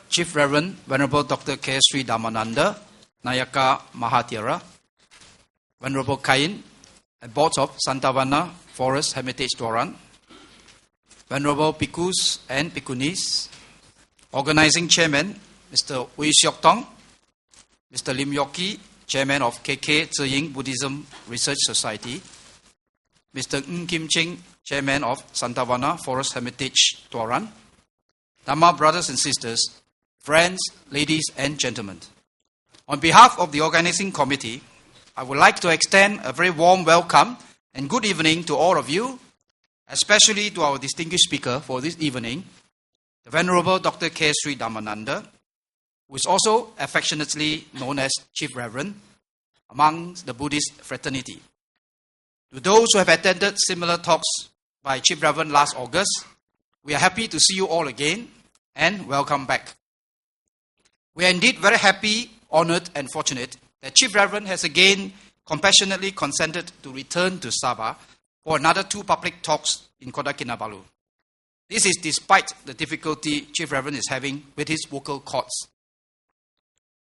Chief Reverend Venerable Dr. K. Sri Dhammananda, Nayaka Mahathira, Venerable Kain, and Board of Santavana Forest Heritage Dwaran, Venerable Bhikkhus and Bhikkhunis, Organizing Chairman Mr. Ui Siok Tong, Mr. Lim Yoki, Chairman of KK Tseying Buddhism Research Society, Mr. Ng Kim Ching, Chairman of Santavana Forest Heritage Dwaran, Dhamma brothers and sisters, friends, ladies and gentlemen. On behalf of the organizing committee, I would like to extend a very warm welcome and good evening to all of you, especially to our distinguished speaker for this evening, the Venerable Dr. K. Sri Dhammananda, who is also affectionately known as Chief Reverend among the Buddhist fraternity. To those who have attended similar talks by Chief Reverend last August, we are happy to see you all again and welcome back. We are indeed very happy, honored and fortunate that Chief Reverend has again compassionately consented to return to Sabah for another 2 public talks in Kota Kinabalu. This is despite the difficulty Chief Reverend is having with his vocal cords.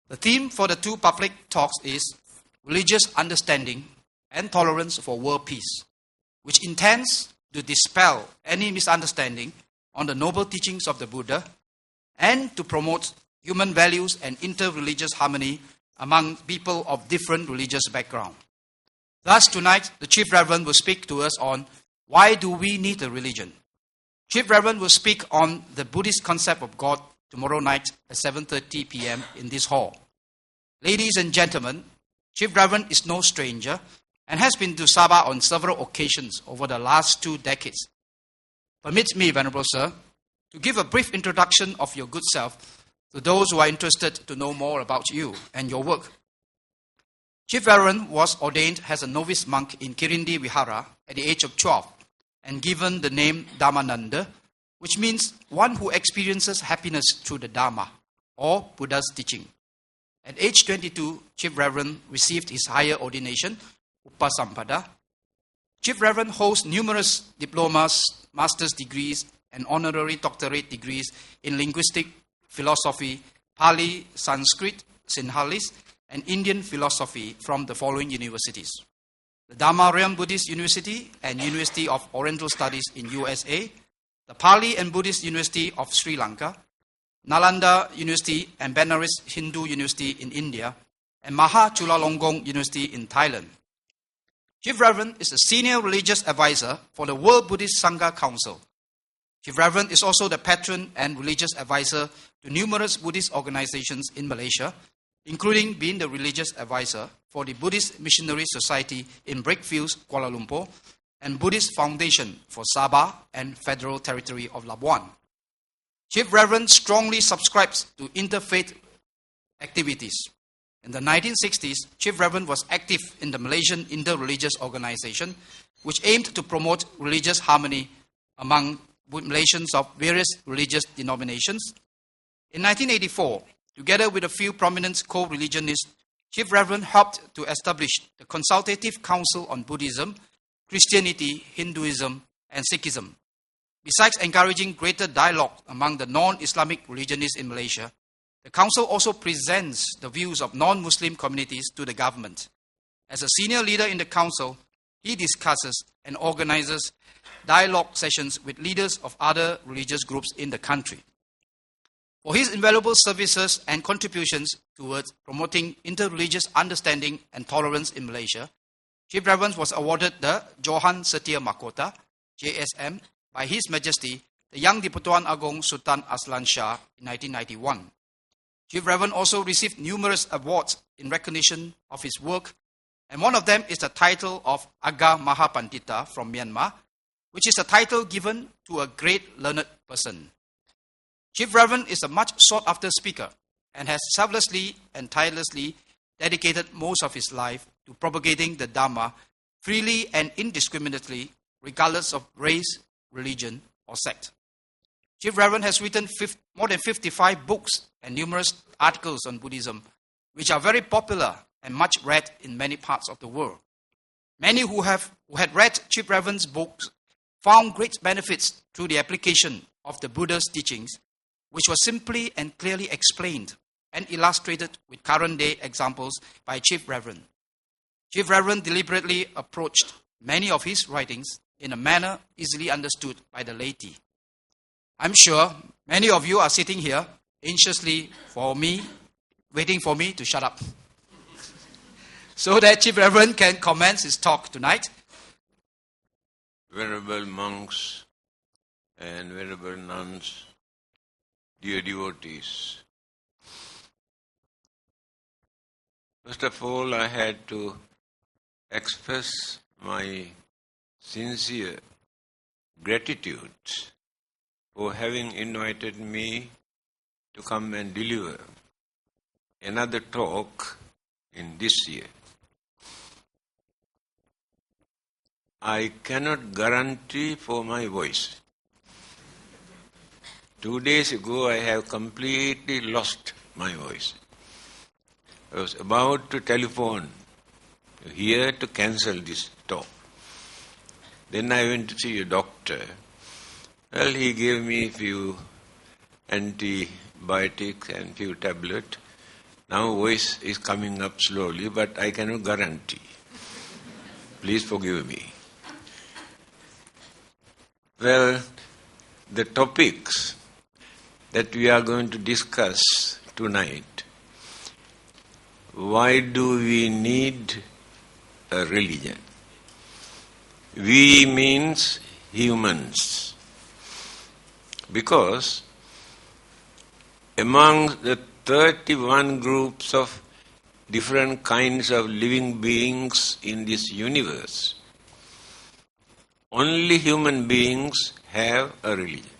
The theme for the 2 public talks is Religious Understanding and Tolerance for World Peace, which intends to dispel any misunderstanding on the noble teachings of the Buddha and to promote human values and inter-religious harmony among people of different religious background. Thus, tonight, the Chief Reverend will speak to us on why do we need a religion. Chief Reverend will speak on the Buddhist concept of God tomorrow night at 7:30 p.m. in this hall. Ladies and gentlemen, Chief Reverend is no stranger and has been to Sabah on several occasions over the last 2 decades. Permit me, Venerable Sir, to give a brief introduction of your good self to those who are interested to know more about you and your work. Chief Reverend was ordained as a novice monk in Kirindi Vihara at the age of 12 and given the name Dhammananda, which means one who experiences happiness through the Dhamma or Buddha's teaching. At age 22, Chief Reverend received his higher ordination, Upasampada. Chief Reverend holds numerous diplomas, master's degrees, and honorary doctorate degrees in linguistic, philosophy, Pali, Sanskrit, Sinhalese, and Indian philosophy from the following universities: the Dhamma Buddhist University and University of Oriental Studies in USA, the Pali and Buddhist University of Sri Lanka, Nalanda University and Benares Hindu University in India, and Maha Chulalongkorn University in Thailand. Chief Reverend is a senior religious advisor for the World Buddhist Sangha Council. Chief Reverend is also the patron and religious advisor to numerous Buddhist organizations in Malaysia, including being the religious advisor for the Buddhist Missionary Society in Brickfields, Kuala Lumpur, and Buddhist Foundation for Sabah and Federal Territory of Labuan. Chief Reverend strongly subscribes to interfaith activities. In the 1960s, Chief Reverend was active in the Malaysian Interreligious Organization, which aimed to promote religious harmony among Malaysians of various religious denominations. In 1984, together with a few prominent co-religionists, Chief Reverend helped to establish the Consultative Council on Buddhism, Christianity, Hinduism, and Sikhism. Besides encouraging greater dialogue among the non-Islamic religionists in Malaysia, the Council also presents the views of non-Muslim communities to the government. As a senior leader in the Council, he discusses and organizes dialogue sessions with leaders of other religious groups in the country. For his invaluable services and contributions towards promoting interreligious understanding and tolerance in Malaysia, Chief Reverend was awarded the Johan Setia Mahkota, JSM, by His Majesty, the Yang di-Pertuan Agong Sultan Aslan Shah in 1991. Chief Reverend also received numerous awards in recognition of his work, and one of them is the title of Aga Mahapandita from Myanmar, which is a title given to a great learned person. Chief Reverend is a much sought-after speaker and has selflessly and tirelessly dedicated most of his life to propagating the Dhamma freely and indiscriminately, regardless of race, religion, or sect. Chief Reverend has written more than 55 books and numerous articles on Buddhism, which are very popular and much read in many parts of the world. Many who had read Chief Reverend's books found great benefits through the application of the Buddha's teachings which was simply and clearly explained and illustrated with current-day examples by Chief Reverend. Chief Reverend deliberately approached many of his writings in a manner easily understood by the laity. I'm sure many of you are sitting here anxiously waiting for me to shut up, so that Chief Reverend can commence his talk tonight. Venerable monks and venerable nuns, dear devotees, first of all, I had to express my sincere gratitude for having invited me to come and deliver another talk in this year. I cannot guarantee for my voice. 2 days ago, I have completely lost my voice. I was about to telephone here to cancel this talk. Then I went to see a doctor. Well, he gave me a few antibiotics and few tablets. Now voice is coming up slowly, but I cannot guarantee. Please forgive me. Well, the topics that we are going to discuss tonight. Why do we need a religion? We means humans. Because among the 31 groups of different kinds of living beings in this universe, only human beings have a religion.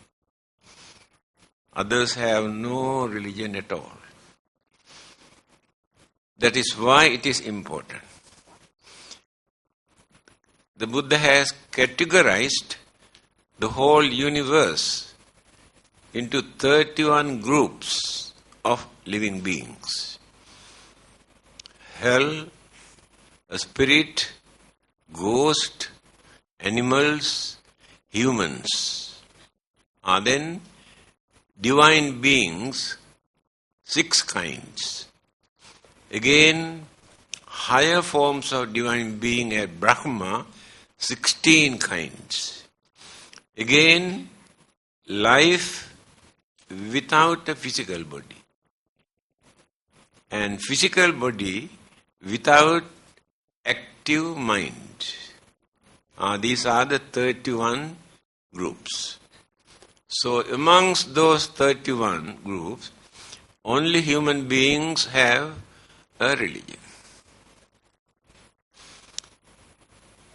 Others have no religion at all. That is why it is important. The Buddha has categorized the whole universe into 31 groups of living beings. Hell, a spirit, ghost, animals, humans are then divine beings, 6 kinds. Again, higher forms of divine being at Brahma, 16 kinds. Again, life without a physical body. And physical body without active mind. These are the 31 groups. So amongst those 31 groups, only human beings have a religion.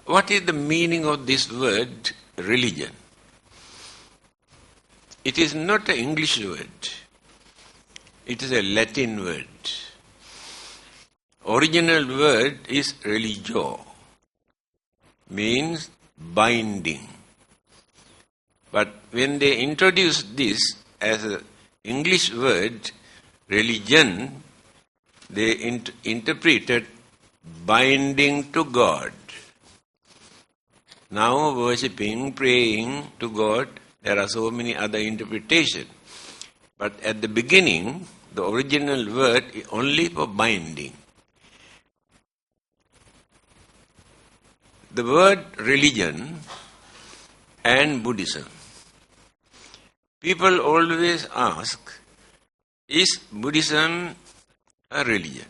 What is the meaning of this word, religion? It is not an English word. It is a Latin word. Original word is religio, means binding. But when they introduced this as an English word, religion, they interpreted binding to God. Now worshipping, praying to God, there are so many other interpretations. But at the beginning, the original word is only for binding. The word religion and Buddhism. People always ask, is Buddhism a religion?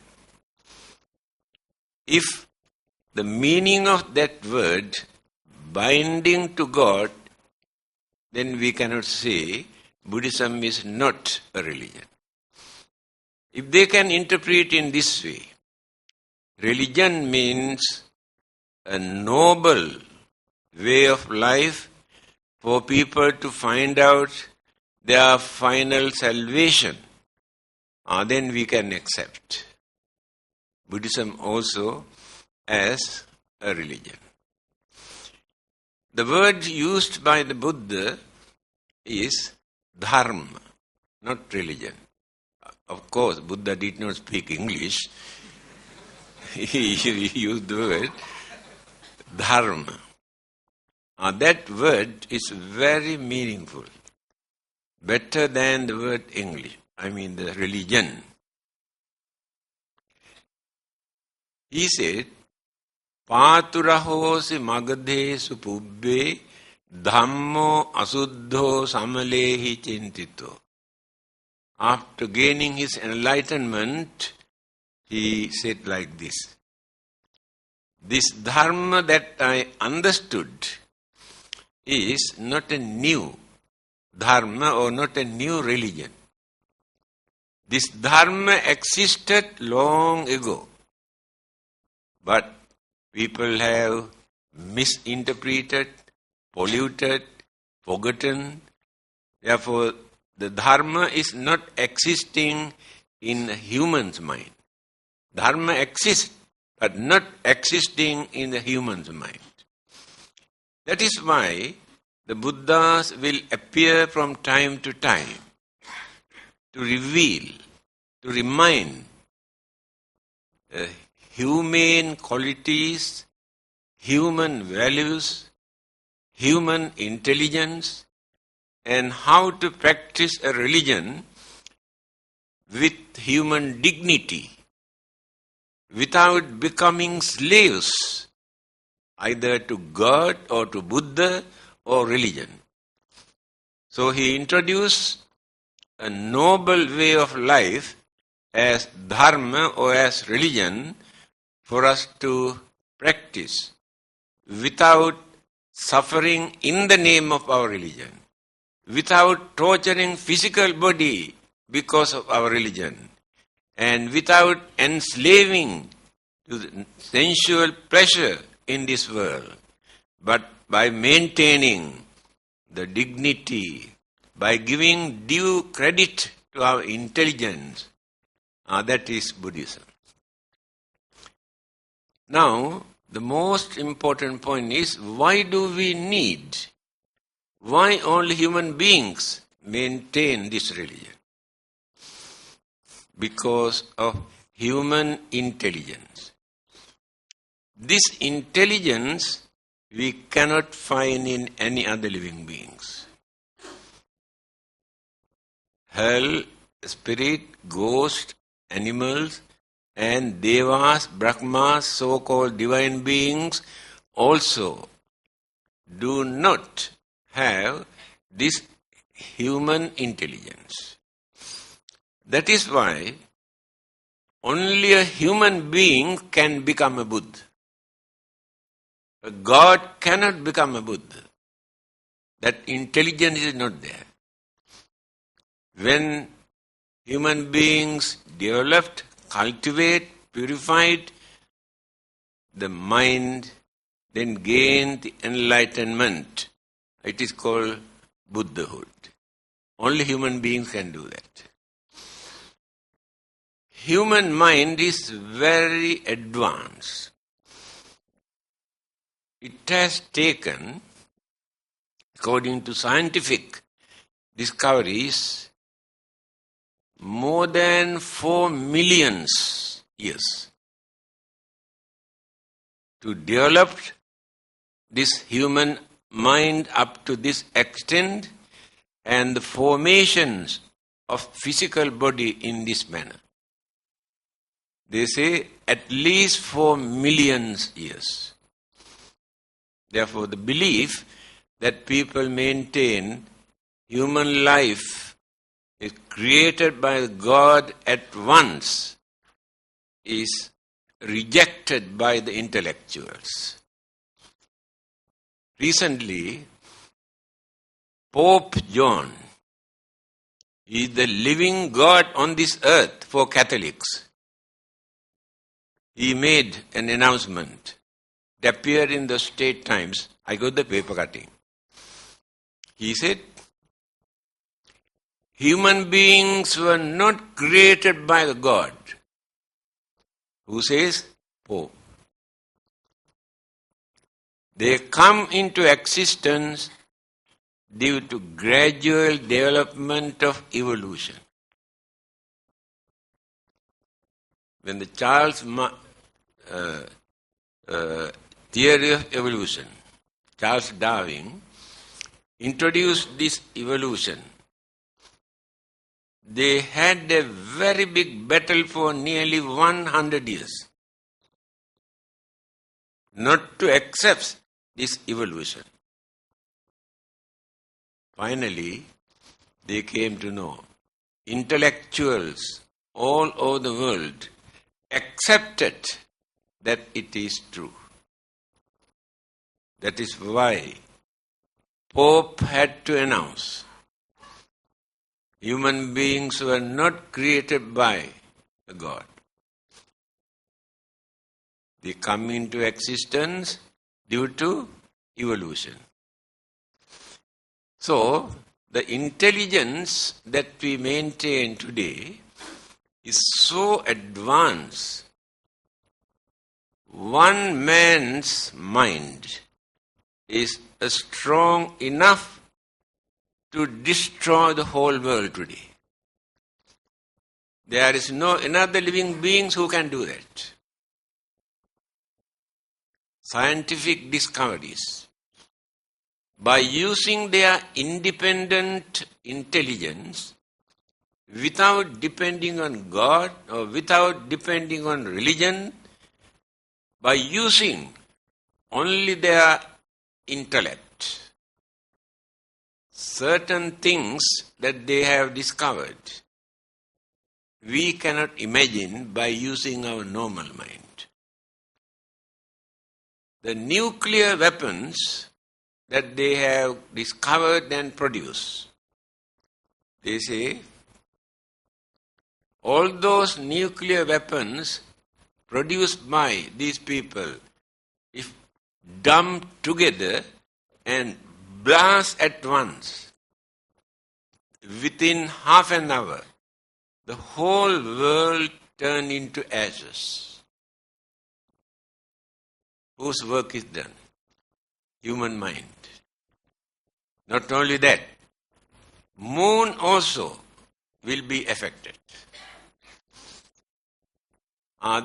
If the meaning of that word, binding to God, then we cannot say Buddhism is not a religion. If they can interpret in this way, religion means a noble way of life for people to find out their final salvation, then we can accept Buddhism also as a religion. The word used by the Buddha is Dharma, not religion. Of course, Buddha did not speak English. He used the word Dharma. That word is very meaningful. better than the word English. I mean the religion. He said, Paturahosi magadesu pubbe Dhammo asuddho samalehi chintito. After gaining his enlightenment, he said like this. This Dharma that I understood is not a new Dharma or not a new religion. This Dharma existed long ago. But people have misinterpreted, polluted, forgotten. Therefore, the Dharma is not existing in a human's mind. Dharma exists, but not existing in the human's mind. That is why the Buddhas will appear from time to time to reveal, to remind humane qualities, human values, human intelligence, and how to practice a religion with human dignity, without becoming slaves, either to God or to Buddha or religion. So he introduced a noble way of life as Dharma or as religion for us to practice without suffering in the name of our religion, without torturing physical body because of our religion, and without enslaving to the sensual pleasure in this world, but by maintaining the dignity, by giving due credit to our intelligence. That is Buddhism. Now, the most important point is, why do we need, why only human beings maintain this religion? Because of human intelligence. This intelligence we cannot find in any other living beings. Hell, spirit, ghost, animals, and devas, brahmas, so-called divine beings also do not have this human intelligence. That is why only a human being can become a Buddha. A God cannot become a Buddha. That intelligence is not there. When human beings developed, cultivate, purified the mind, then gained the enlightenment, it is called Buddhahood. Only human beings can do that. Human mind is very advanced. It has taken, according to scientific discoveries, more than 4 million years to develop this human mind up to this extent and the formations of physical body in this manner. They say at least 4 million years. Therefore, the belief that people maintain human life is created by God at once is rejected by the intellectuals. Recently, Pope John is the living God on this earth for Catholics. He made an announcement. It appeared in the State Times. I got the paper cutting. He said, human beings were not created by the God. Who says? Pope. They come into existence due to gradual development of evolution. When the theory of evolution, Charles Darwin, introduced this evolution, they had a very big battle for nearly 100 years not to accept this evolution. Finally, they came to know. Intellectuals all over the world accepted that it is true. That is why Pope had to announce human beings were not created by a God. They come into existence due to evolution. So, the intelligence that we maintain today is so advanced. One man's mind is strong enough to destroy the whole world today. There is no another living beings who can do that. Scientific discoveries, by using their independent intelligence, without depending on God or without depending on religion, by using only their intellect, certain things that they have discovered, we cannot imagine by using our normal mind. The nuclear weapons that they have discovered and produced, they say, all those nuclear weapons produced by these people, if dumped together and blast at once, within half an hour, the whole world turned into ashes. Whose work is done? Human mind. Not only that, moon also will be affected.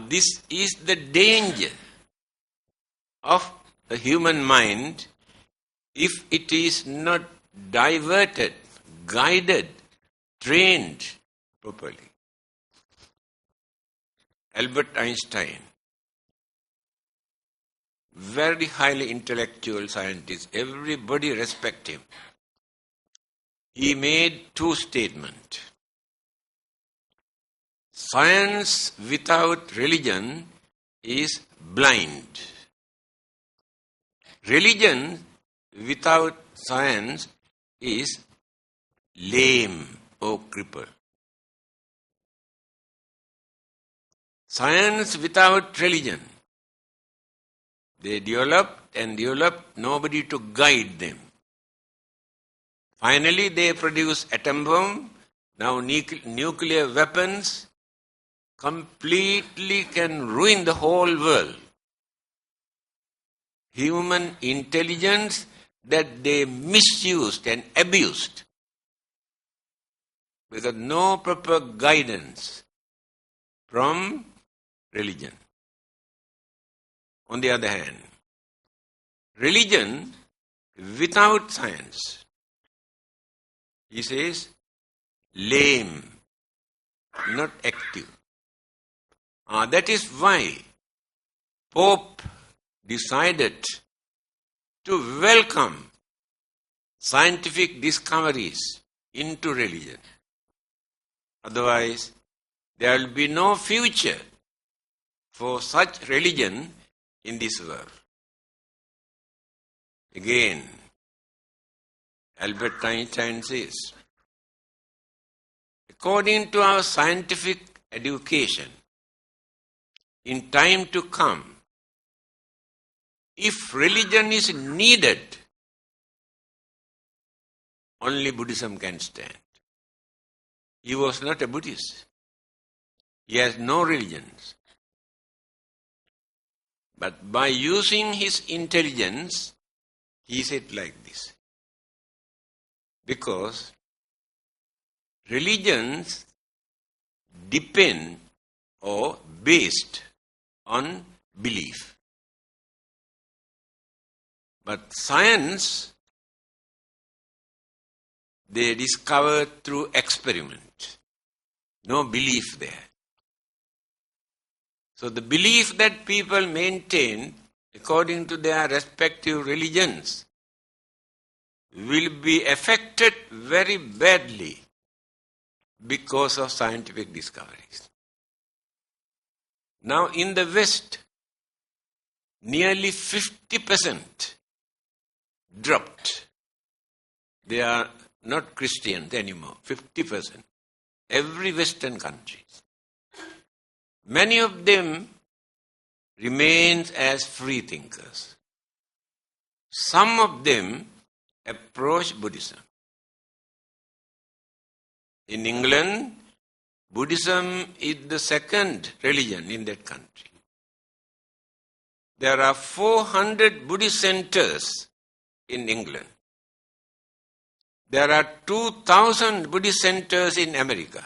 This is the danger of the human mind if it is not diverted, guided, trained properly. Albert Einstein, very highly intellectual scientist, everybody respect him. He made two statements. Science without religion is blind. Religion without science is lame or crippled. Science without religion, they developed and developed, nobody to guide them. Finally, they produce atom bomb, now nuclear weapons, completely can ruin the whole world. Human intelligence that they misused and abused because no proper guidance from religion. On the other hand, religion without science, he says, lame, not active. That is why Pope decided to welcome scientific discoveries into religion. Otherwise, there will be no future for such religion in this world. Again, Albert Einstein says, according to our scientific education, in time to come, if religion is needed, only Buddhism can stand. He was not a Buddhist. He has no religions. But by using his intelligence, he said like this. Because religions depend or based on belief. But science, they discover through experiment. No belief there. So the belief that people maintain according to their respective religions will be affected very badly because of scientific discoveries. Now in the West, nearly 50% dropped. They are not Christians anymore, 50%. Every Western country. Many of them remain as free thinkers. Some of them approach Buddhism. In England, Buddhism is the second religion in that country. There are 400 Buddhist centers in England. There are 2,000 Buddhist centers in America.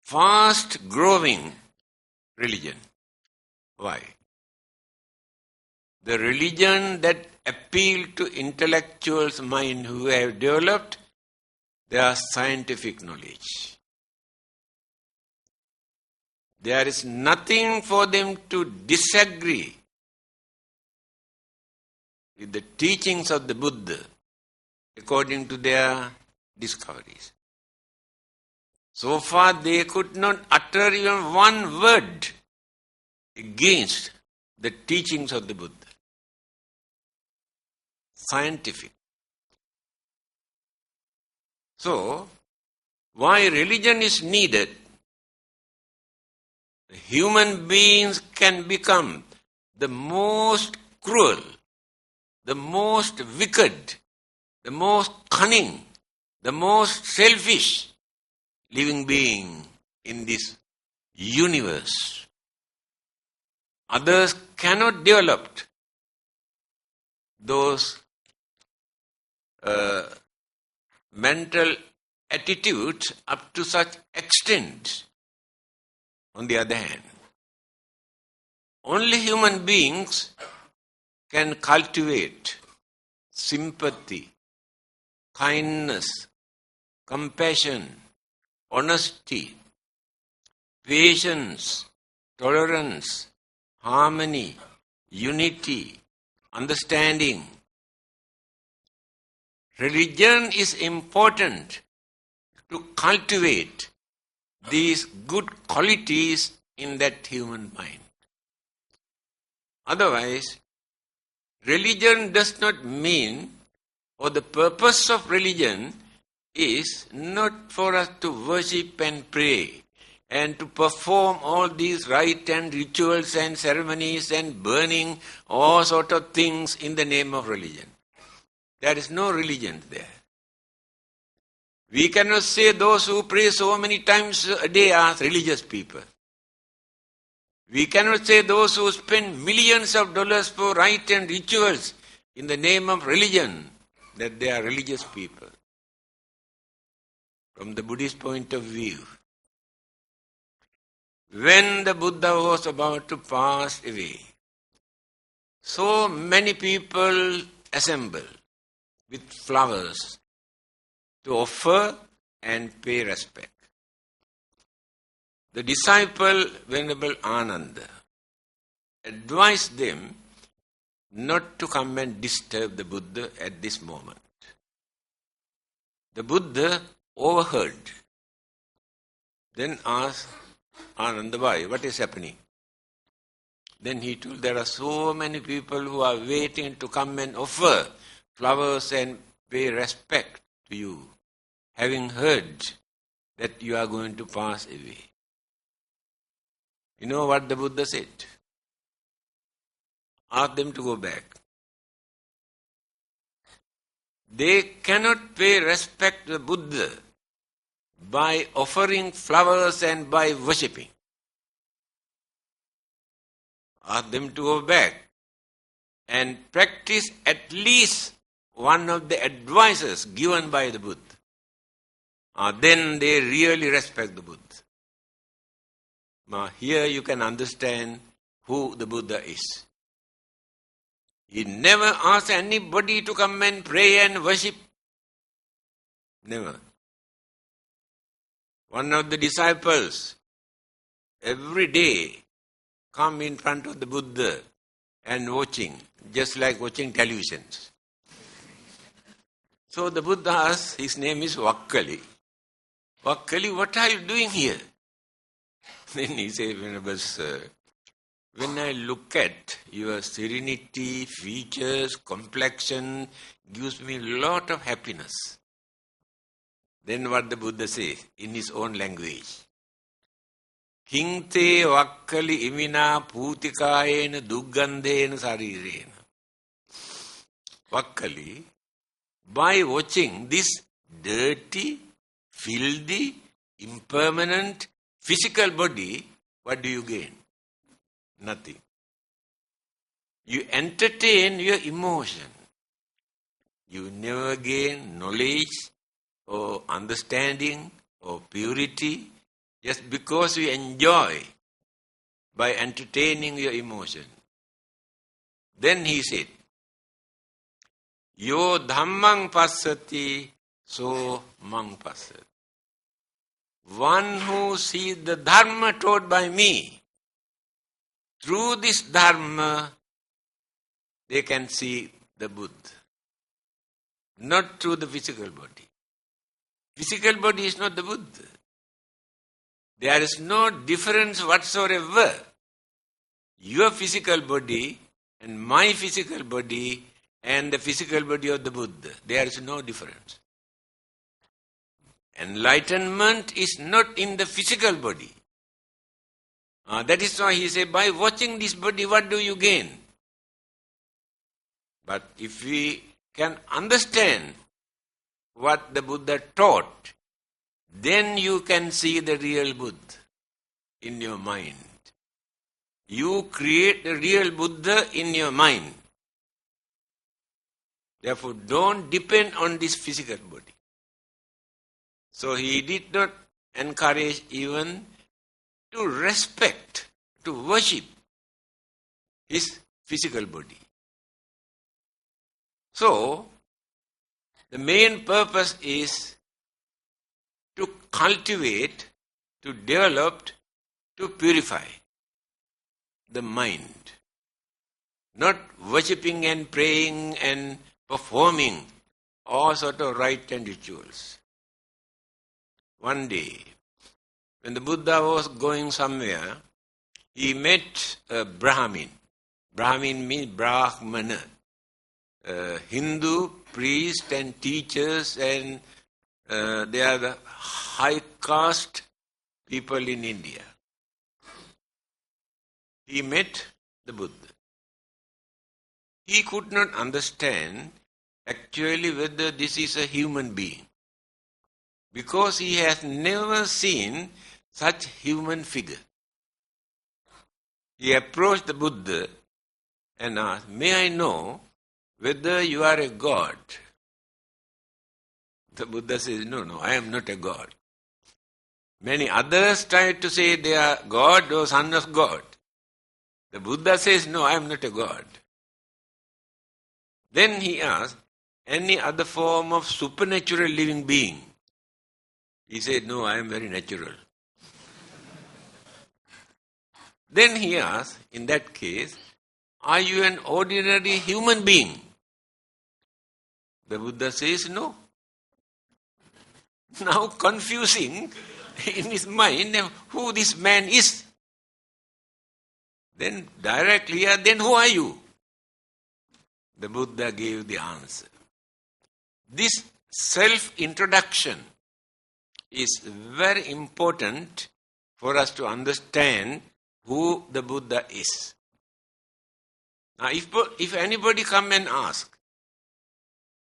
Fast growing religion. Why? The religion that appeal to intellectuals' mind who have developed their scientific knowledge. There is nothing for them to disagree with the teachings of the Buddha according to their discoveries. So far they could not utter even one word against the teachings of the Buddha. Scientific. So, why religion is needed? Human beings can become the most cruel, the most wicked, the most cunning, the most selfish living being in this universe. Others cannot develop those mental attitudes up to such extent. On the other hand, only human beings can cultivate sympathy, kindness, compassion, honesty, patience, tolerance, harmony, unity, understanding. Religion is important to cultivate these good qualities in that human mind. Otherwise, religion does not mean, or the purpose of religion is not for us to worship and pray and to perform all these rites and rituals and ceremonies and burning all sort of things in the name of religion. There is no religion there. We cannot say those who pray so many times a day are religious people. We cannot say those who spend millions of dollars for rites and rituals in the name of religion that they are religious people. From the Buddhist point of view, when the Buddha was about to pass away, so many people assembled with flowers to offer and pay respect. The disciple, Venerable Ananda, advised them not to come and disturb the Buddha at this moment. The Buddha overheard. Then asked Ananda, why? What is happening? Then he told, there are so many people who are waiting to come and offer flowers and pay respect to you, having heard that you are going to pass away. You know what the Buddha said? Ask them to go back. They cannot pay respect to the Buddha by offering flowers and by worshipping. Ask them to go back and practice at least one of the advices given by the Buddha. Then they really respect the Buddha. Now here you can understand who the Buddha is. He never asked anybody to come and pray and worship. Never. One of the disciples every day come in front of the Buddha and watching, just like watching televisions. So the Buddha asked, his name is Vakkali. Vakkali, what are you doing here? Then he said, Venerable Sir, when I look at your serenity, features, complexion, gives me a lot of happiness. Then what the Buddha says in his own language. Kinte vakkali imina putikayena duggandena sarirena. Vakkali, by watching this dirty, filthy, impermanent physical body, what do you gain? Nothing. You entertain your emotion. You never gain knowledge or understanding or purity just because you enjoy by entertaining your emotion. Then he said, Yo dhammang passati, so mang passati. One who sees the Dharma taught by me, through this Dharma, they can see the Buddha. Not through the physical body. Physical body is not the Buddha. There is no difference whatsoever. Your physical body and my physical body and the physical body of the Buddha. There is no difference. Enlightenment is not in the physical body. That is why he said, by watching this body, what do you gain? But if we can understand what the Buddha taught, then you can see the real Buddha in your mind. You create the real Buddha in your mind. Therefore, don't depend on this physical body. So he did not encourage even to respect, to worship his physical body. So, the main purpose is to cultivate, to develop, to purify the mind. Not worshipping and praying and performing all sort of rite and rituals. One day, when the Buddha was going somewhere, he met a Brahmin. Brahmin means Brahmana. Hindu priests and teachers, and they are the high caste people in India. He met the Buddha. He could not understand actually whether this is a human being, because he has never seen such human figure. He approached the Buddha and asked, may I know whether you are a god? The Buddha says, no, I am not a god. Many others try to say they are God or son of God. The Buddha says, no, I am not a god. Then he asked, any other form of supernatural living being? He said, no, I am very natural. Then he asked, in that case, are you an ordinary human being? The Buddha says, no. Now confusing in his mind who this man is. Then directly, then who are you? The Buddha gave the answer. This self-introduction is very important for us to understand who the Buddha is. Now, if anybody come and ask,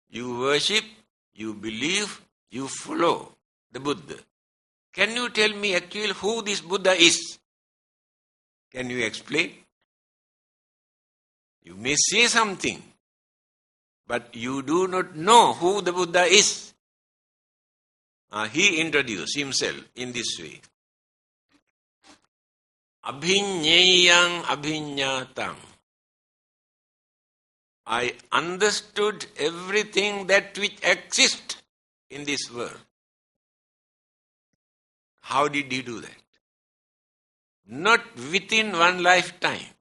you worship, you believe, you follow the Buddha, can you tell me actually who this Buddha is? Can you explain? You may say something, but you do not know who the Buddha is. He introduced himself in this way. Abhinyayang abhinyatang. I understood everything that which exists in this world. How did he do that? Not within one lifetime.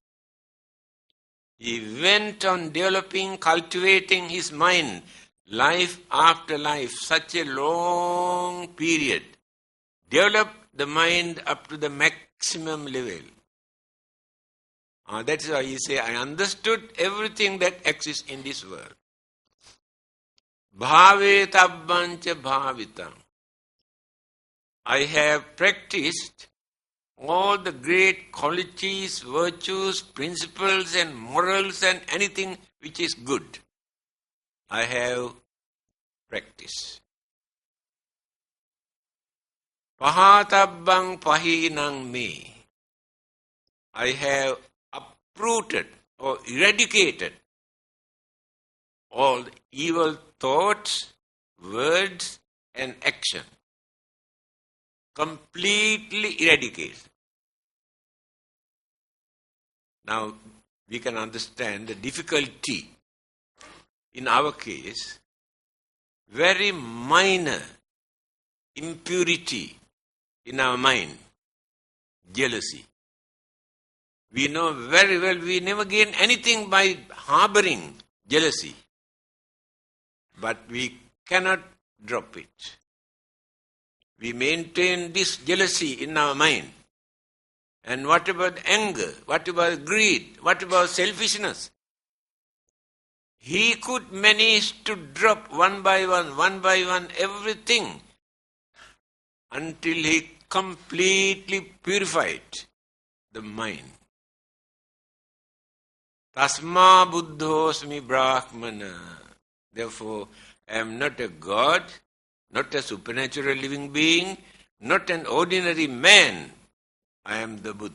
He went on developing, cultivating his mind, life after life, such a long period. Developed the mind up to the maximum level. That's why he say, I understood everything that exists in this world. Bhave tabbancha bhavitam. I have practiced all the great qualities, virtues, principles and morals and anything which is good. I have practiced. Pahatabbang pahinang me. I have uprooted or eradicated all evil thoughts, words and action. Completely eradicated. Now we can understand the difficulty. In our case, very minor impurity in our mind, jealousy. We know very well we never gain anything by harboring jealousy. But we cannot drop it. We maintain this jealousy in our mind. And what about anger? What about greed? What about selfishness? He could manage to drop one by one, everything until he completely purified the mind. Tasma buddhosmi brahmana. Therefore, I am not a god, not a supernatural living being, not an ordinary man. I am the Buddha.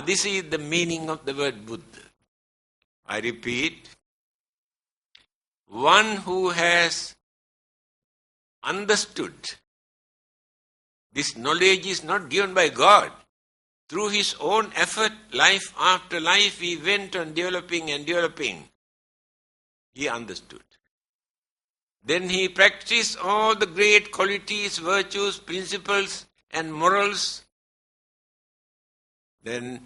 This is the meaning of the word Buddha. I repeat, one who has understood this knowledge is not given by God. Through his own effort, life after life, he went on developing and developing. He understood. Then he practiced all the great qualities, virtues, principles and morals. Then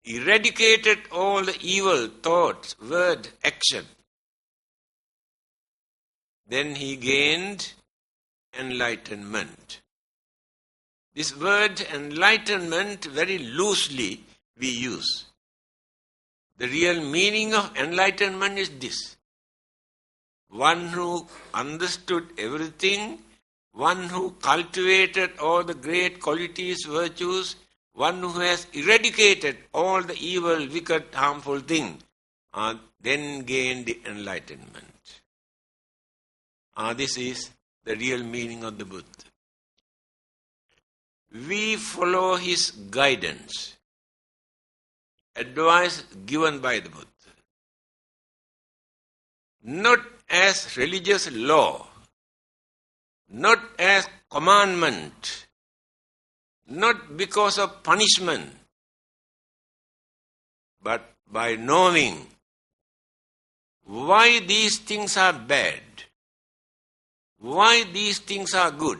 eradicated all the evil thoughts, word, action. Then he gained enlightenment. This word enlightenment very loosely we use. The real meaning of enlightenment is this. One who understood everything, one who cultivated all the great qualities, virtues, one who has eradicated all the evil, wicked, harmful things, then gained the enlightenment. This is the real meaning of the Buddha. We follow his guidance, advice given by the Buddha. Not as religious law, not as commandment, not because of punishment, but by knowing why these things are bad, why these things are good.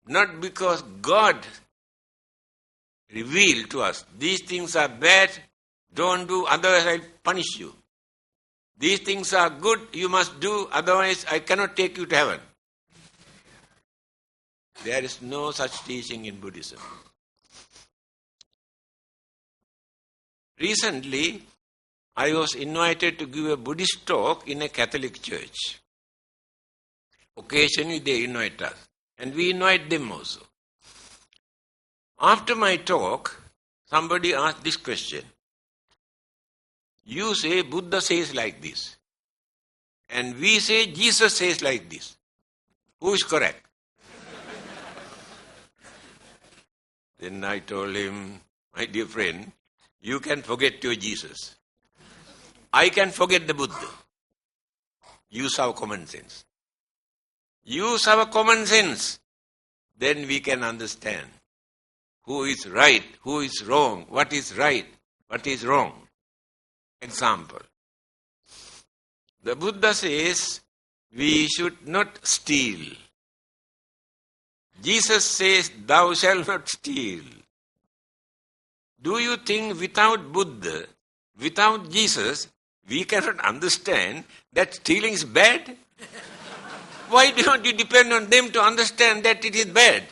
Not because God revealed to us, these things are bad, don't do, otherwise I'll punish you. These things are good, you must do, otherwise I cannot take you to heaven. There is no such teaching in Buddhism. Recently, I was invited to give a Buddhist talk in a Catholic church. Occasionally they invite us, and we invite them also. After my talk, somebody asked this question. You say Buddha says like this, and we say Jesus says like this. Who is correct? Then I told him, my dear friend, you can forget your Jesus. I can forget the Buddha. Use our common sense. Use our common sense. Then we can understand who is right, who is wrong, what is right, what is wrong. Example. The Buddha says we should not steal. Jesus says, thou shalt not steal. Do you think without Buddha, without Jesus, we cannot understand that stealing is bad? Why don't you depend on them to understand that it is bad?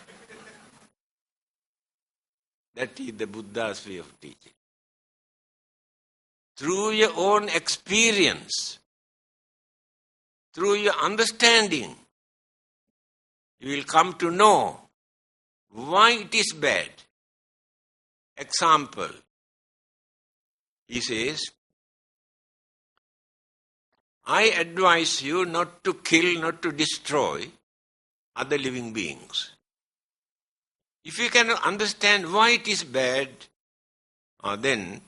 That is the Buddha's way of teaching. Through your own experience, through your understanding, you will come to know why it is bad. Example, he says, I advise you not to kill, not to destroy other living beings. If you cannot understand why it is bad, then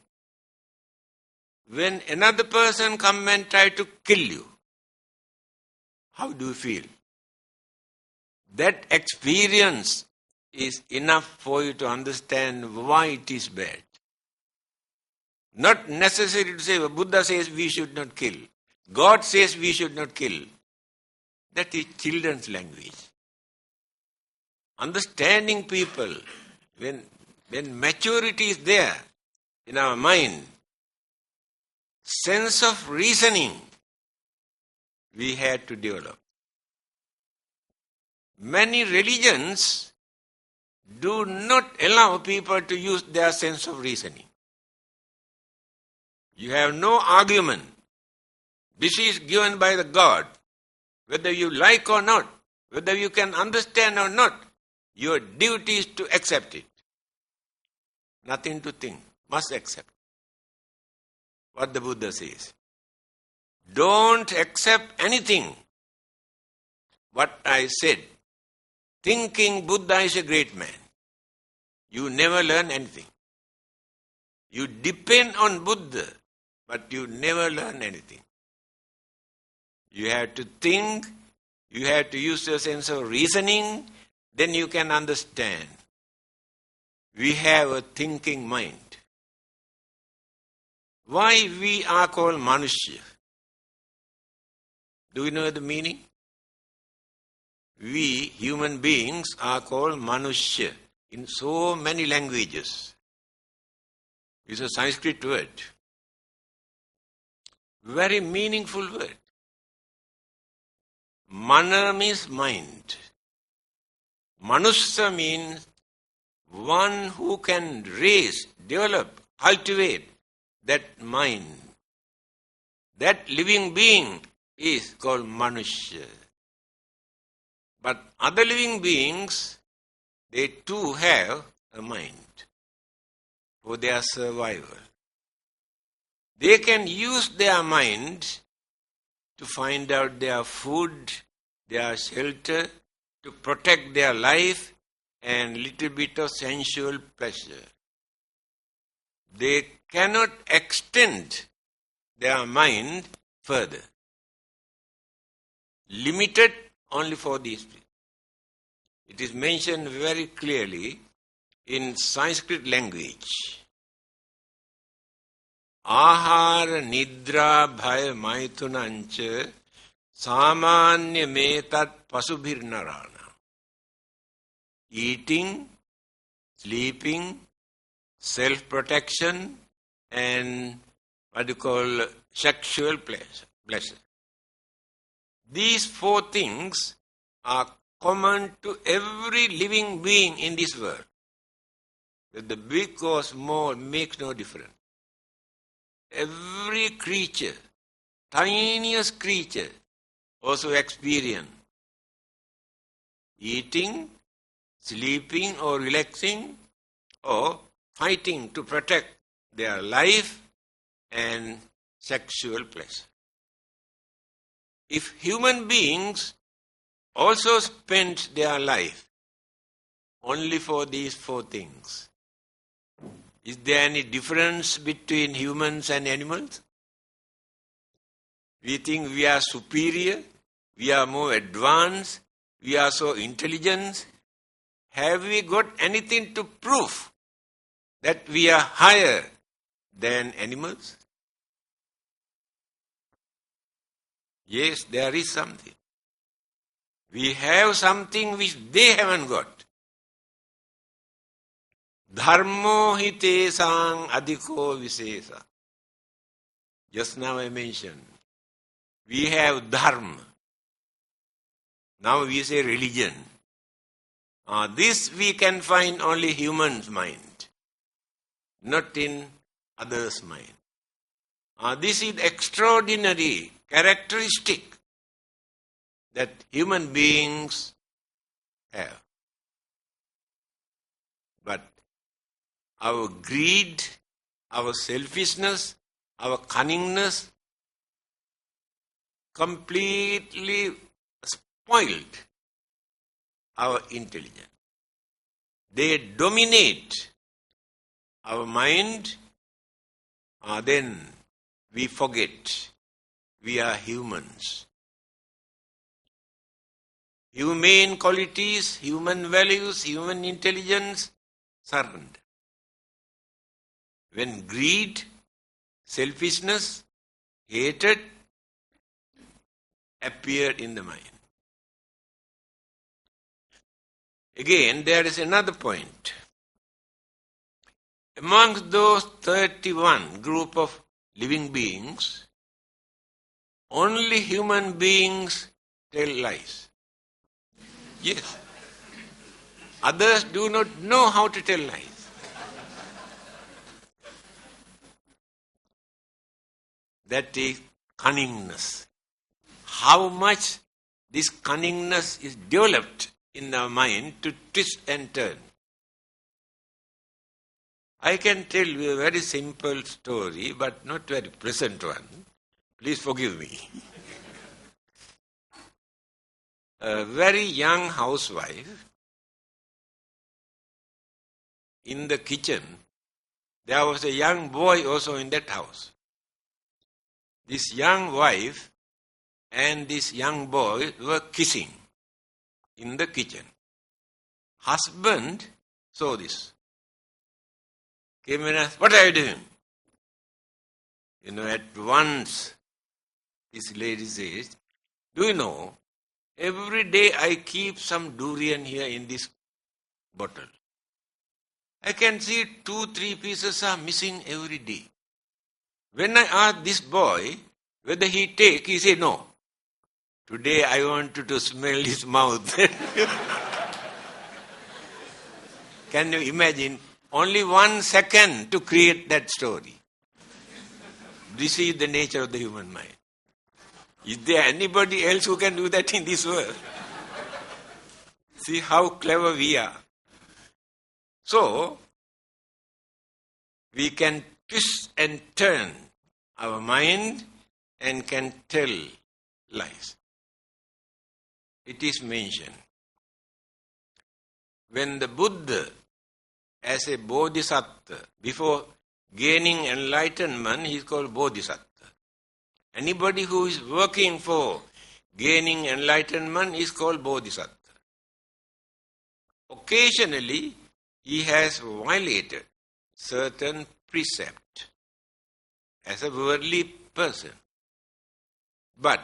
when another person come and try to kill you, how do you feel? That experience is enough for you to understand why it is bad. Not necessary to say, Buddha says we should not kill. God says we should not kill. That is children's language. Understanding people, when maturity is there in our mind, sense of reasoning we had to develop. Many religions do not allow people to use their sense of reasoning. You have no argument. This is given by the God. Whether you like or not, whether you can understand or not, your duty is to accept it. Nothing to think. Must accept. What the Buddha says. Don't accept anything. What I said. Thinking Buddha is a great man. You never learn anything. You depend on Buddha, but you never learn anything. You have to think, you have to use your sense of reasoning, then you can understand. We have a thinking mind. Why we are called Manushya? Do you know the meaning? We, human beings, are called Manushya in so many languages. It's a Sanskrit word. Very meaningful word. Mana means mind. Manusya means one who can raise, develop, cultivate that mind. That living being is called Manushya. But other living beings, they too have a mind for their survival. They can use their mind to find out their food, their shelter, to protect their life and little bit of sensual pleasure. They cannot extend their mind further. Limited only for these people. It is mentioned very clearly in Sanskrit language. Ahara nidra bhaya maitunancha samanya metat pasubhir narana. Eating, sleeping, self-protection, and what you call sexual pleasure. These four things are common to every living being in this world. Whether big or small makes no difference. Every creature, tiniest creature, also experience eating, sleeping or relaxing, or fighting to protect their life and sexual pleasure. If human beings also spend their life only for these four things, is there any difference between humans and animals? We think we are superior, we are more advanced, we are so intelligent. Have we got anything to prove that we are higher than animals? Yes, there is something. We have something which they haven't got. Dharmo hite sang adhiko visesa. Just now I mentioned. We have dharma. Now we say religion. This we can find only human's mind, not in others' mind. This is extraordinary characteristic that human beings have. But our greed, our selfishness, our cunningness completely spoiled our intelligence. They dominate our mind, then we forget we are humans. Humane qualities, human values, human intelligence surrender. When greed, selfishness, hatred appear in the mind. Again, there is another point. Amongst those 31 group of living beings, only human beings tell lies. Yes. Others do not know how to tell lies. That is cunningness. How much this cunningness is developed in our mind to twist and turn. I can tell you a very simple story, but not very pleasant one. Please forgive me. A very young housewife, in the kitchen, there was a young boy also in that house. This young wife and this young boy were kissing in the kitchen. Husband saw this. Came and asked, "What are you doing?" At once this lady says, "Do you know, every day I keep some durian here in this bottle. I can see 2-3 pieces are missing every day. When I ask this boy whether he take, he say no. Today I wanted to smell his mouth." Can you imagine? Only 1 second to create that story. This is the nature of the human mind. Is there anybody else who can do that in this world? See how clever we are. So, we can twist and turn our mind and can tell lies. It is mentioned. When the Buddha, as a bodhisattva, before gaining enlightenment, he is called bodhisattva. Anybody who is working for gaining enlightenment is called bodhisattva. Occasionally, he has violated certain precept as a worldly person. But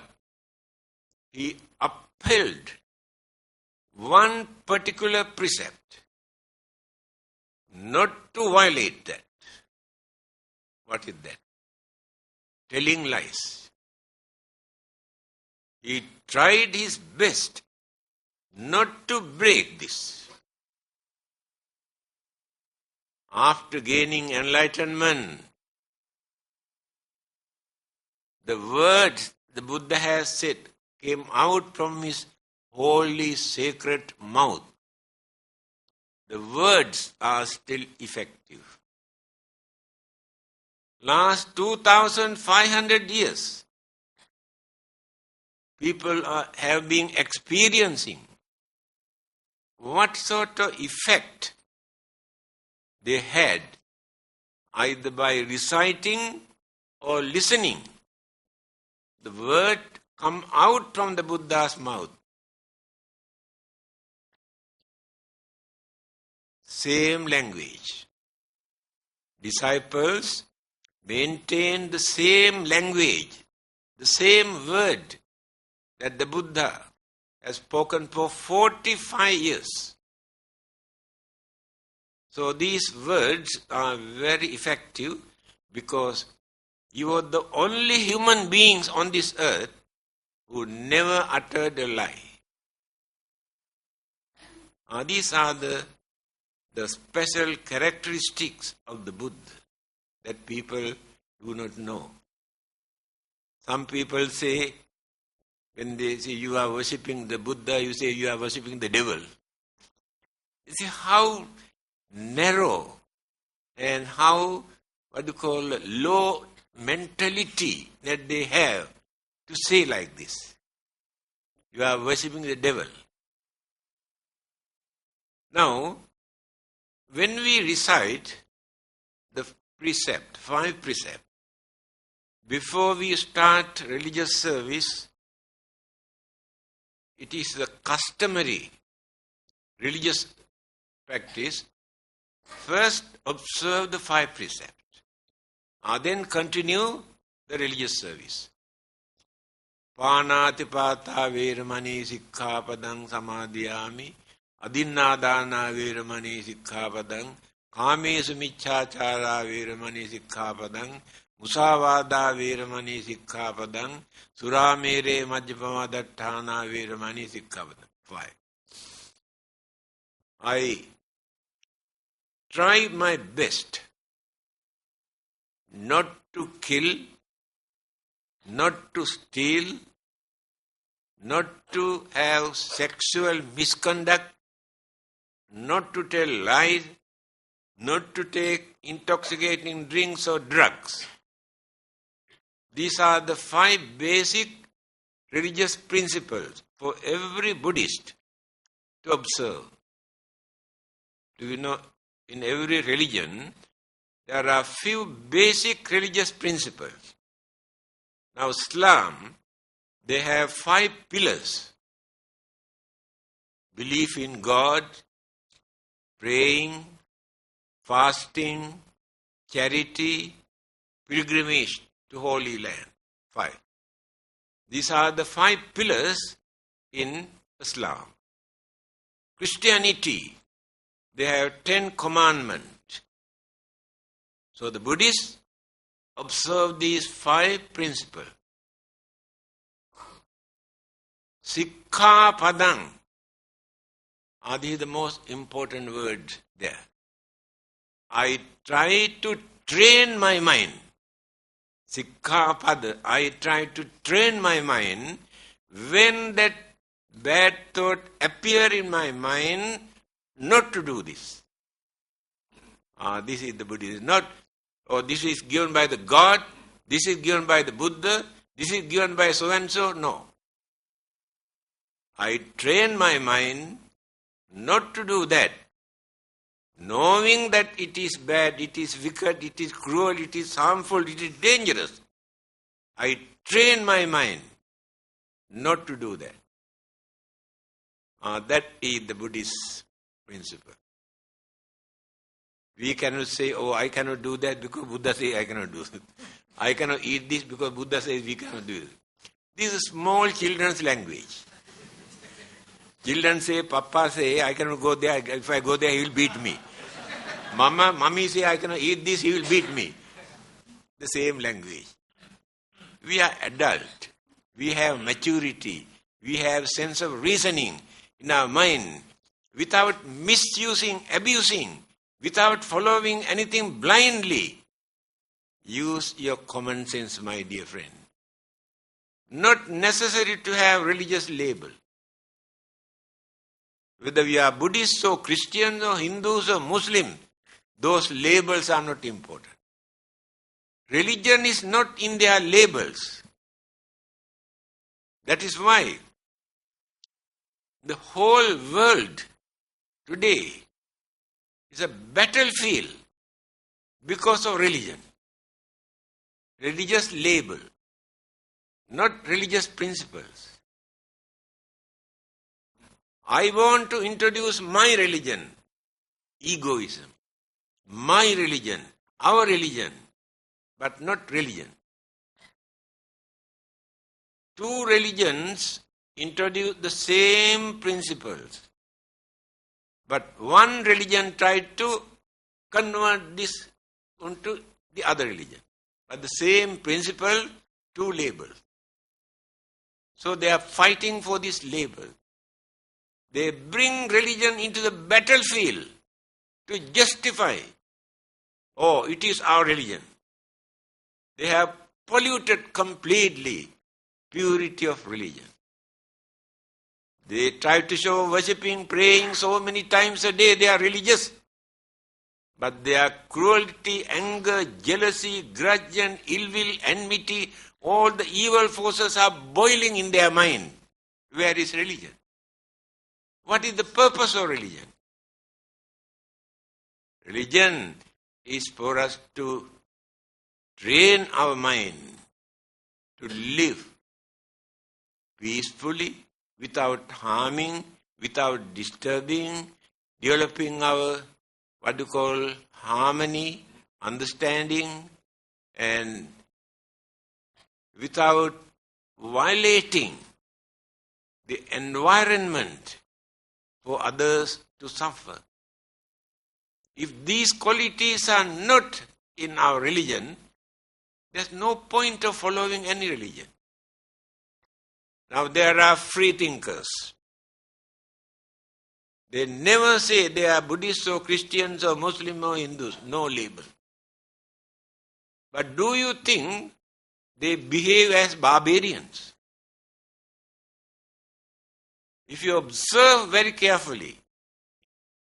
he upheld one particular precept, not to violate that. What is that? Telling lies. He tried his best not to break this. After gaining enlightenment, the words the Buddha has said came out from his holy, sacred mouth. The words are still effective. Last 2,500 years, people have been experiencing what sort of effect they had either by reciting or listening. The word come out from the Buddha's mouth. Same language. Disciples maintain the same language, the same word that the Buddha has spoken for 45 years. So these words are very effective because you are the only human beings on this earth who never uttered a lie. These are the special characteristics of the Buddha that people do not know. Some people say, when they say you are worshipping the Buddha, you say you are worshipping the devil. You see how narrow and how, low mentality that they have to say like this. You are worshipping the devil. Now, when we recite the precept, 5 precepts, before we start religious service, it is the customary religious practice. First, observe the 5 precepts. Then continue the religious service. Pānātipātā vēramani sikkhapadang samadhiyāmi adinnādāna vēramani sikkhapadang kāmesu miccācārā vēramani sikkhapadang musāvādā vēramani sikkhapadang surāmere majjapamadaṭṭhāna vēramani sikkhapadang. 5. I try my best not to kill, not to steal, not to have sexual misconduct, not to tell lies, not to take intoxicating drinks or drugs. These are the 5 basic religious principles for every Buddhist to observe. Do you know, in every religion, there are few basic religious principles. Now, Islam, they have 5 pillars. Belief in God, praying, fasting, charity, pilgrimage to Holy Land. 5. These are the 5 pillars in Islam. Christianity, they have 10 commandments. So the Buddhists observe these 5 principles. Sikkhapadang. This is the most important word there. I try to train my mind. Sikkhapada. I try to train my mind when that bad thought appear in my mind not to do this. This is the Buddhism. Not, this is given by the God, this is given by the Buddha, this is given by so and so. No. I train my mind not to do that. Knowing that it is bad, it is wicked, it is cruel, it is harmful, it is dangerous. I train my mind not to do that. That is the Buddhist principle. We cannot say, I cannot do that because Buddha says I cannot do it. I cannot eat this because Buddha says we cannot do it. This is small children's language. Children say, Papa say, I cannot go there. If I go there, he will beat me. Mommy say, I cannot eat this, he will beat me. The same language. We are adult. We have maturity. We have sense of reasoning in our mind. Without misusing, abusing, without following anything blindly. Use your common sense, my dear friend. Not necessary to have religious label. Whether we are Buddhists or Christians or Hindus or Muslims, those labels are not important. Religion is not in their labels. That is why the whole world today is a battlefield because of religion. Religious label, not religious principles. I want to introduce my religion, egoism. My religion, our religion, but not religion. 2 religions introduced the same principles. But one religion tried to convert this into the other religion. But the same principle, two labels. So they are fighting for this label. They bring religion into the battlefield to justify, oh, it is our religion. They have polluted completely purity of religion. They try to show worshipping, praying so many times a day they are religious. But their cruelty, anger, jealousy, grudge and ill will, enmity, all the evil forces are boiling in their mind. Where is religion? What is the purpose of religion? Religion is for us to train our mind to live peacefully, without harming, without disturbing, developing our, what you call, harmony, understanding, and without violating the environment for others to suffer. If these qualities are not in our religion, there's no point of following any religion. Now there are free thinkers. They never say they are Buddhists or Christians or Muslims or Hindus. No label. But do you think they behave as barbarians? If you observe very carefully,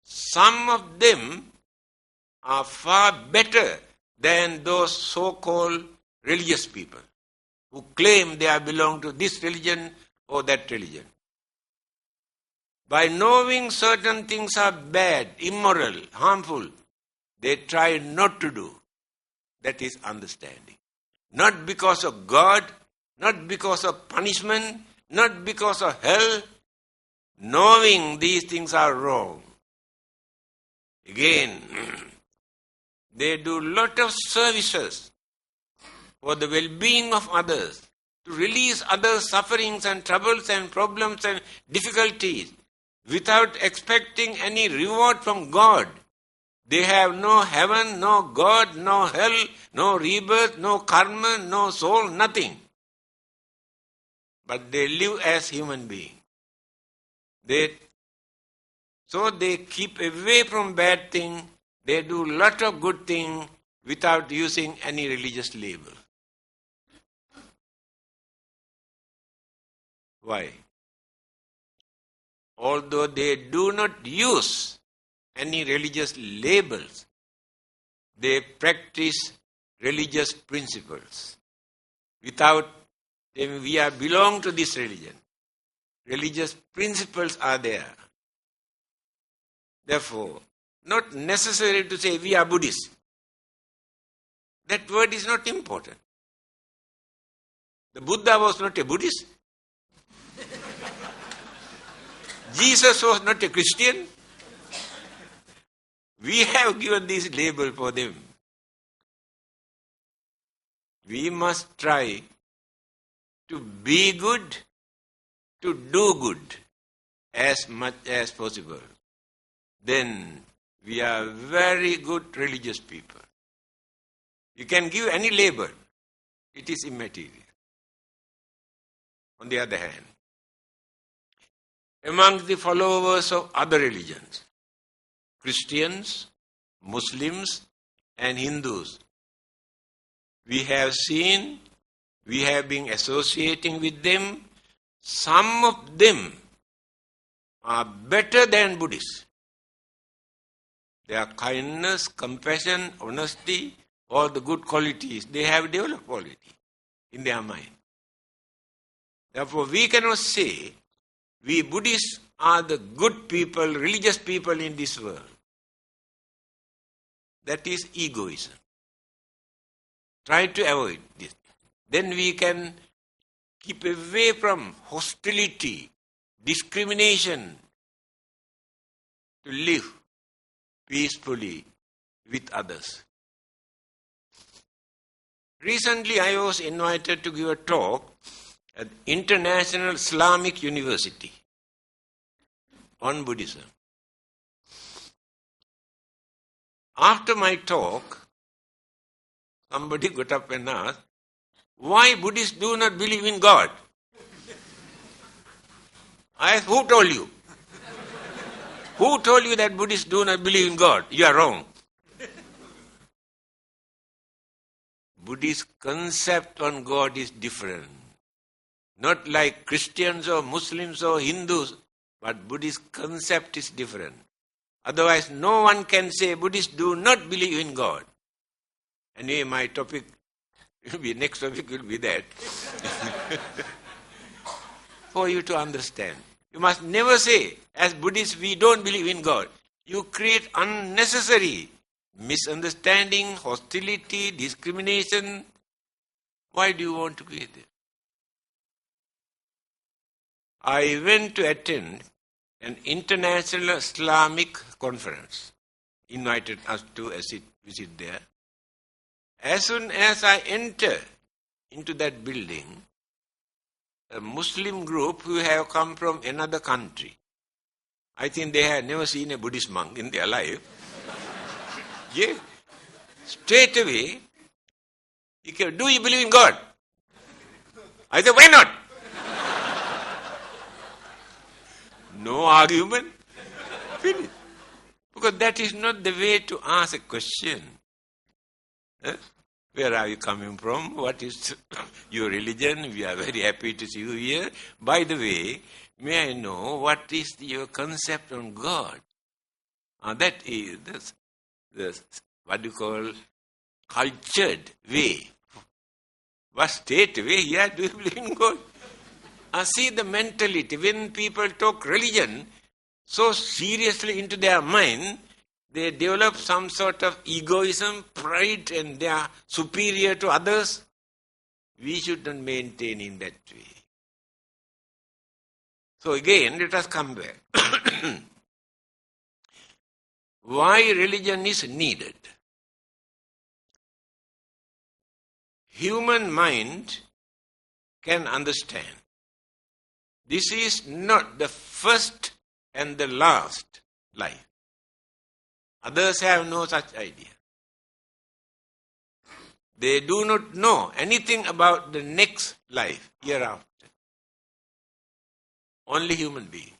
some of them are far better than those so-called religious people who claim they belong to this religion or that religion. By knowing certain things are bad, immoral, harmful, they try not to do. That is understanding. Not because of God, not because of punishment, not because of hell. Knowing these things are wrong. Again, they do a lot of services for the well-being of others, to release others' sufferings and troubles and problems and difficulties without expecting any reward from God. They have no heaven, no God, no hell, no rebirth, no karma, no soul, nothing. But they live as human beings. So they keep away from bad things. They do a lot of good things without using any religious label. Why? Although they do not use any religious labels, they practice religious principles. Without them, we belong to this religion. Religious principles are there. Therefore, not necessary to say we are Buddhists. That word is not important. The Buddha was not a Buddhist. Jesus was not a Christian. We have given this label for them. We must try to be good, to do good as much as possible. Then we are very good religious people. You can give any label. It is immaterial. On the other hand, among the followers of other religions, Christians, Muslims, and Hindus, we have been associating with them. Some of them are better than Buddhists. Their kindness, compassion, honesty, all the good qualities, they have developed quality in their mind. Therefore, we cannot say we Buddhists are the good people, religious people in this world. That is egoism. Try to avoid this. Then we can keep away from hostility, discrimination, to live peacefully with others. Recently I was invited to give a talk at International Islamic University on Buddhism. After my talk, somebody got up and asked, why Buddhists do not believe in God? I asked, who told you? Who told you that Buddhists do not believe in God? You are wrong. Buddhist concept on God is different. Not like Christians or Muslims or Hindus, but Buddhist concept is different. Otherwise, no one can say Buddhists do not believe in God. Anyway, my topic will be, next topic will be that. For you to understand. You must never say, as Buddhists, we don't believe in God. You create unnecessary misunderstanding, hostility, discrimination. Why do you want to create it? I went to attend an international Islamic conference. Invited us to visit there. As soon as I enter into that building, a Muslim group who have come from another country. I think they have never seen a Buddhist monk in their life. Yeah. Straight away, he came, do you believe in God? I said, why not? No argument. Finish. Because that is not the way to ask a question. Where are you coming from? What is your religion? We are very happy to see you here. By the way, may I know what is your concept on God? That is the what you call cultured way. But straight away, yeah, do you believe in God? See the mentality. When people talk religion so seriously into their mind, they develop some sort of egoism, pride, and they are superior to others. We should not maintain in that way. So again, let us come back. Why religion is needed? Human mind can understand. This is not the first and the last life. Others have no such idea. They do not know anything about the next life, hereafter. Only human being.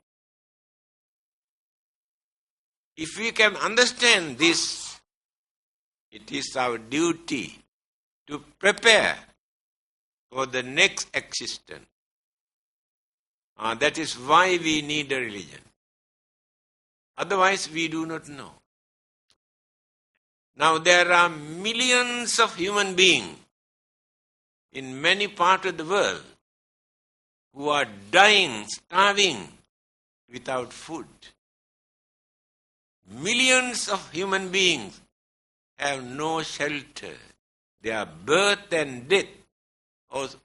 If we can understand this, it is our duty to prepare for the next existence. That is why we need a religion. Otherwise, we do not know. Now, there are millions of human beings in many parts of the world who are dying, starving, without food. Millions of human beings have no shelter. Their birth and death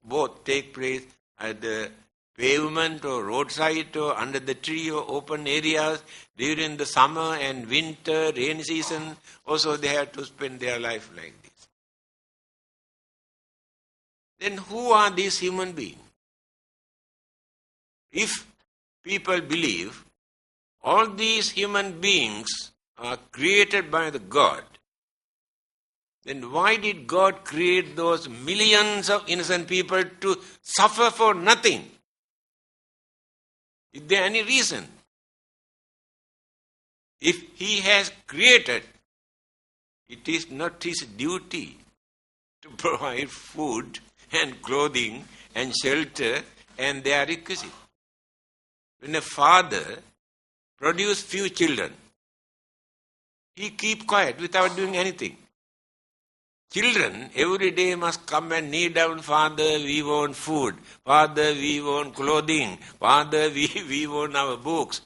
both take place at the pavement or roadside or under the tree or open areas during the summer and winter, rainy season. Also they have to spend their life like this. Then who are these human beings? If people believe all these human beings are created by the God, then why did God create those millions of innocent people to suffer for nothing? Is there any reason? If He has created, it is not His duty to provide food and clothing and shelter and their requisite. When a father produces few children, he keeps quiet without doing anything. Children every day must come and kneel down, Father, we want food. Father, we want clothing. Father, we want our books.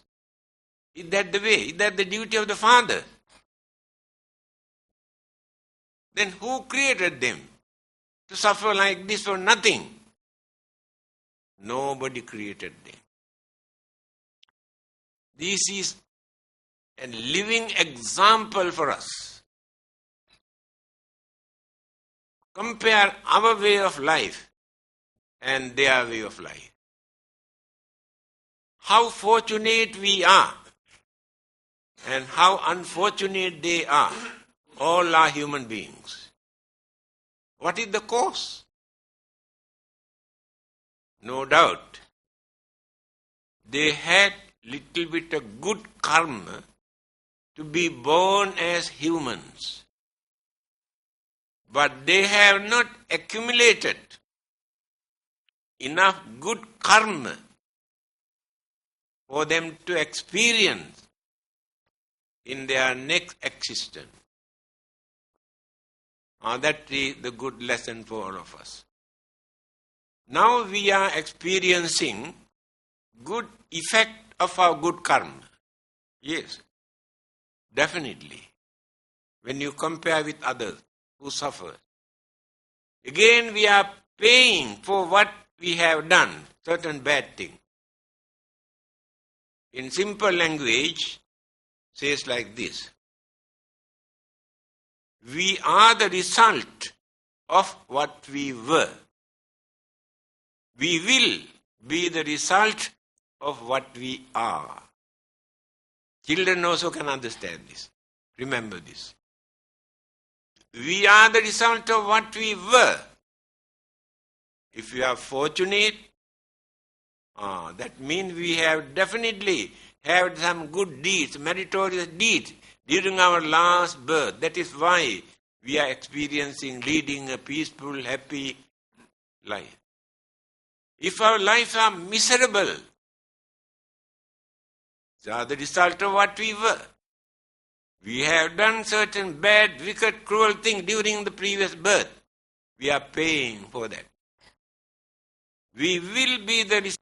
Is that the way? Is that the duty of the father? Then who created them to suffer like this for nothing? Nobody created them. This is a living example for us. Compare our way of life and their way of life. How fortunate we are and how unfortunate they are. All are human beings. What is the cause? No doubt, they had little bit of good karma to be born as humans. But they have not accumulated enough good karma for them to experience in their next existence. That is the good lesson for all of us. Now we are experiencing good effect of our good karma. Yes, definitely. When you compare with others who suffer. Again we are paying for what we have done, certain bad thing. In simple language, says like this. We are the result of what we were. We will be the result of what we are. Children also can understand this. Remember this. We are the result of what we were. If we are fortunate, that means we have definitely had some good deeds, meritorious deeds during our last birth. That is why we are experiencing, leading a peaceful, happy life. If our lives are miserable, they are the result of what we were. We have done certain bad, wicked, cruel things during the previous birth. We are paying for that. We will be the result